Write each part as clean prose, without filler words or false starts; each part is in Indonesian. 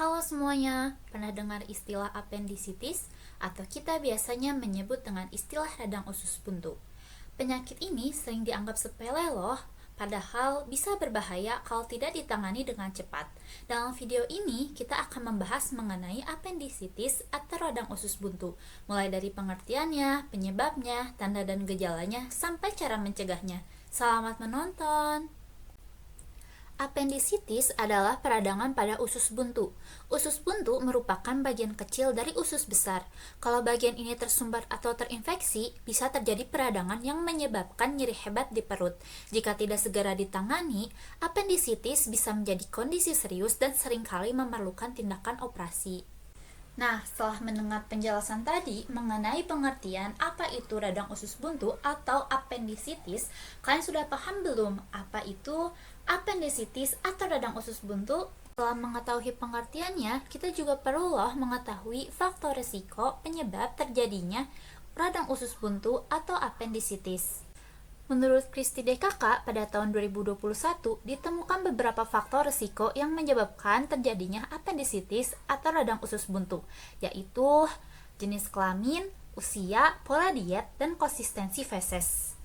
Halo semuanya, pernah dengar istilah apendisitis atau kita biasanya menyebut dengan istilah radang usus buntu? Penyakit ini sering dianggap sepele loh, padahal bisa berbahaya kalau tidak ditangani dengan cepat. Dalam video ini, kita akan membahas mengenai apendisitis atau radang usus buntu, mulai dari pengertiannya, penyebabnya, tanda dan gejalanya, sampai cara mencegahnya. Selamat menonton! Apendisitis adalah peradangan pada usus buntu. Usus buntu merupakan bagian kecil dari usus besar. Kalau bagian ini tersumbat atau terinfeksi, bisa terjadi peradangan yang menyebabkan nyeri hebat di perut. Jika tidak segera ditangani, apendisitis bisa menjadi kondisi serius dan seringkali memerlukan tindakan operasi. Nah, setelah mendengar penjelasan tadi mengenai pengertian apa itu radang usus buntu atau apendisitis, kalian sudah paham belum apa itu apendisitis atau radang usus buntu? Setelah mengetahui pengertiannya, kita juga perlu mengetahui faktor risiko penyebab terjadinya radang usus buntu atau apendisitis. Menurut Kristi DKK, pada tahun 2021 ditemukan beberapa faktor risiko yang menyebabkan terjadinya apendisitis atau radang usus buntu, yaitu jenis kelamin, usia, pola diet, dan konsistensi feses.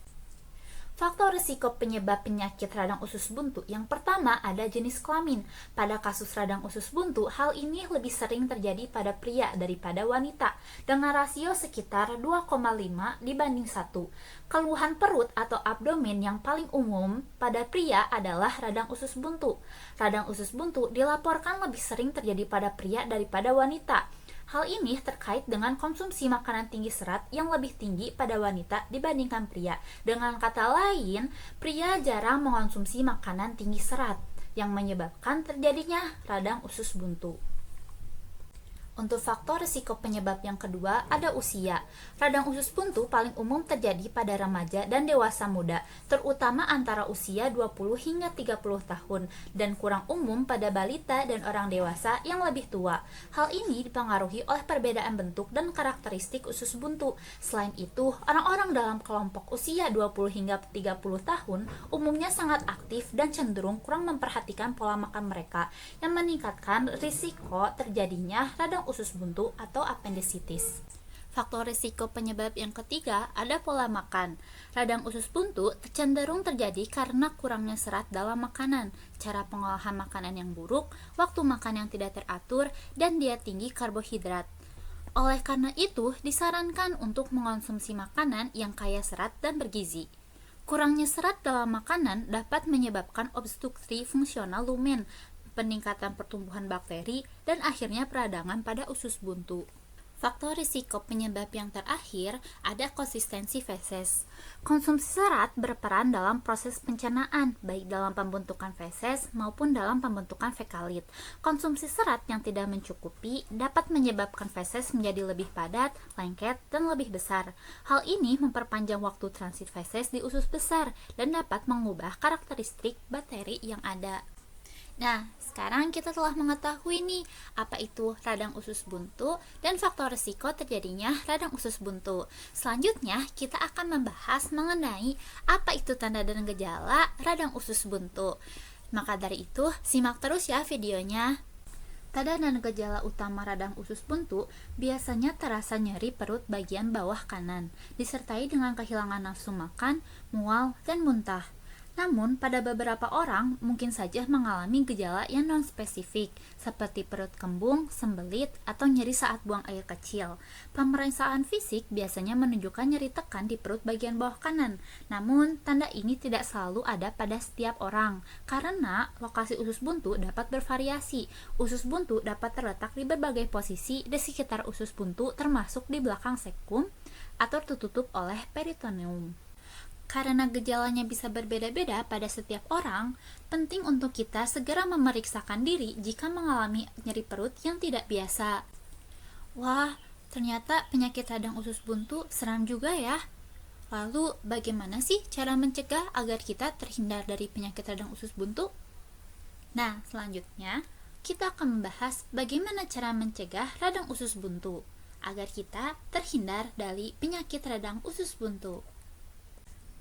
Faktor risiko penyebab penyakit radang usus buntu yang pertama ada jenis kelamin. Pada kasus radang usus buntu, hal ini lebih sering terjadi pada pria daripada wanita, dengan rasio sekitar 2,5 dibanding 1. Keluhan perut atau abdomen yang paling umum pada pria adalah radang usus buntu. Radang usus buntu dilaporkan lebih sering terjadi pada pria daripada wanita. Hal ini terkait dengan konsumsi makanan tinggi serat yang lebih tinggi pada wanita dibandingkan pria. Dengan kata lain, pria jarang mengonsumsi makanan tinggi serat yang menyebabkan terjadinya radang usus buntu. Untuk faktor risiko penyebab yang kedua ada usia. Radang usus buntu paling umum terjadi pada remaja dan dewasa muda, terutama antara usia 20 hingga 30 tahun, dan kurang umum pada balita dan orang dewasa yang lebih tua. Hal ini dipengaruhi oleh perbedaan bentuk dan karakteristik usus buntu. Selain itu, orang-orang dalam kelompok usia 20 hingga 30 tahun umumnya sangat aktif dan cenderung kurang memperhatikan pola makan mereka, yang meningkatkan risiko terjadinya radang usus buntu atau apendisitis. Faktor risiko penyebab yang ketiga ada pola makan. Radang usus buntu cenderung terjadi karena kurangnya serat dalam makanan, cara pengolahan makanan yang buruk, waktu makan yang tidak teratur, dan diet tinggi karbohidrat. Oleh karena itu, disarankan untuk mengonsumsi makanan yang kaya serat dan bergizi. Kurangnya serat dalam makanan dapat menyebabkan obstruksi fungsional lumen, peningkatan pertumbuhan bakteri, dan akhirnya peradangan pada usus buntu. Faktor risiko penyebab yang terakhir ada konsistensi feses. Konsumsi serat berperan dalam proses pencernaan, baik dalam pembentukan feses maupun dalam pembentukan fekalit. Konsumsi serat yang tidak mencukupi dapat menyebabkan feses menjadi lebih padat, lengket, dan lebih besar. Hal ini memperpanjang waktu transit feses di usus besar dan dapat mengubah karakteristik bakteri yang ada. Nah, sekarang kita telah mengetahui nih apa itu radang usus buntu dan faktor risiko terjadinya radang usus buntu. Selanjutnya, kita akan membahas mengenai apa itu tanda dan gejala radang usus buntu. Maka dari itu, simak terus ya videonya. Tanda dan gejala utama radang usus buntu biasanya terasa nyeri perut bagian bawah kanan, disertai dengan kehilangan nafsu makan, mual, dan muntah. Namun, pada beberapa orang mungkin saja mengalami gejala yang non-spesifik, seperti perut kembung, sembelit, atau nyeri saat buang air kecil. Pemeriksaan fisik biasanya menunjukkan nyeri tekan di perut bagian bawah kanan. Namun, tanda ini tidak selalu ada pada setiap orang, karena lokasi usus buntu dapat bervariasi. Usus buntu dapat terletak di berbagai posisi di sekitar usus buntu, termasuk di belakang sektum atau tertutup oleh peritoneum. Karena gejalanya bisa berbeda-beda pada setiap orang, penting untuk kita segera memeriksakan diri jika mengalami nyeri perut yang tidak biasa. Wah, ternyata penyakit radang usus buntu seram juga ya. Lalu, bagaimana sih cara mencegah agar kita terhindar dari penyakit radang usus buntu? Nah, selanjutnya, kita akan membahas bagaimana cara mencegah radang usus buntu, agar kita terhindar dari penyakit radang usus buntu.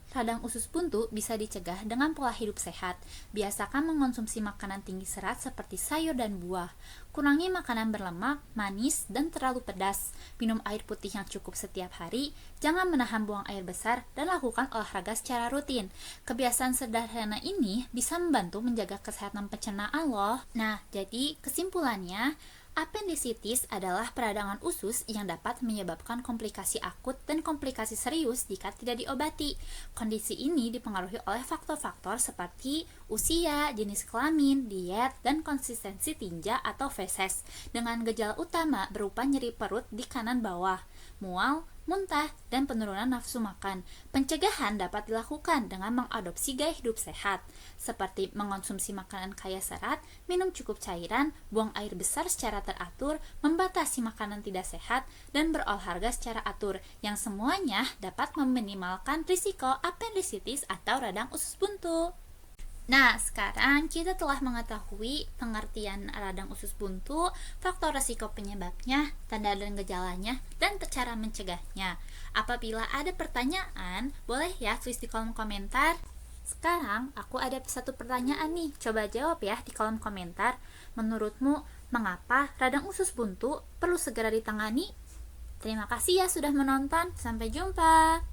Radang usus buntu bisa dicegah dengan pola hidup sehat. Biasakan mengonsumsi makanan tinggi serat seperti sayur dan buah. Kurangi makanan berlemak, manis, dan terlalu pedas. Minum air putih yang cukup setiap hari. Jangan menahan buang air besar dan lakukan olahraga secara rutin. Kebiasaan sederhana ini bisa membantu menjaga kesehatan pencernaan loh. Nah, jadi kesimpulannya, apendisitis adalah peradangan usus yang dapat menyebabkan komplikasi akut dan komplikasi serius jika tidak diobati. Kondisi ini dipengaruhi oleh faktor-faktor seperti usia, jenis kelamin, diet, dan konsistensi tinja atau feses, dengan gejala utama berupa nyeri perut di kanan bawah, mual, muntah, dan penurunan nafsu makan. Pencegahan dapat dilakukan dengan mengadopsi gaya hidup sehat, seperti mengonsumsi makanan kaya serat, minum cukup cairan, buang air besar secara teratur, membatasi makanan tidak sehat, dan berolahraga secara atur, yang semuanya dapat meminimalkan risiko apendisitis atau radang usus buntu. Nah, sekarang kita telah mengetahui pengertian radang usus buntu, faktor risiko penyebabnya, tanda dan gejalanya, dan cara mencegahnya. Apabila ada pertanyaan, boleh ya tulis di kolom komentar. Sekarang, aku ada satu pertanyaan nih, coba jawab ya di kolom komentar. Menurutmu, mengapa radang usus buntu perlu segera ditangani? Terima kasih ya sudah menonton, sampai jumpa.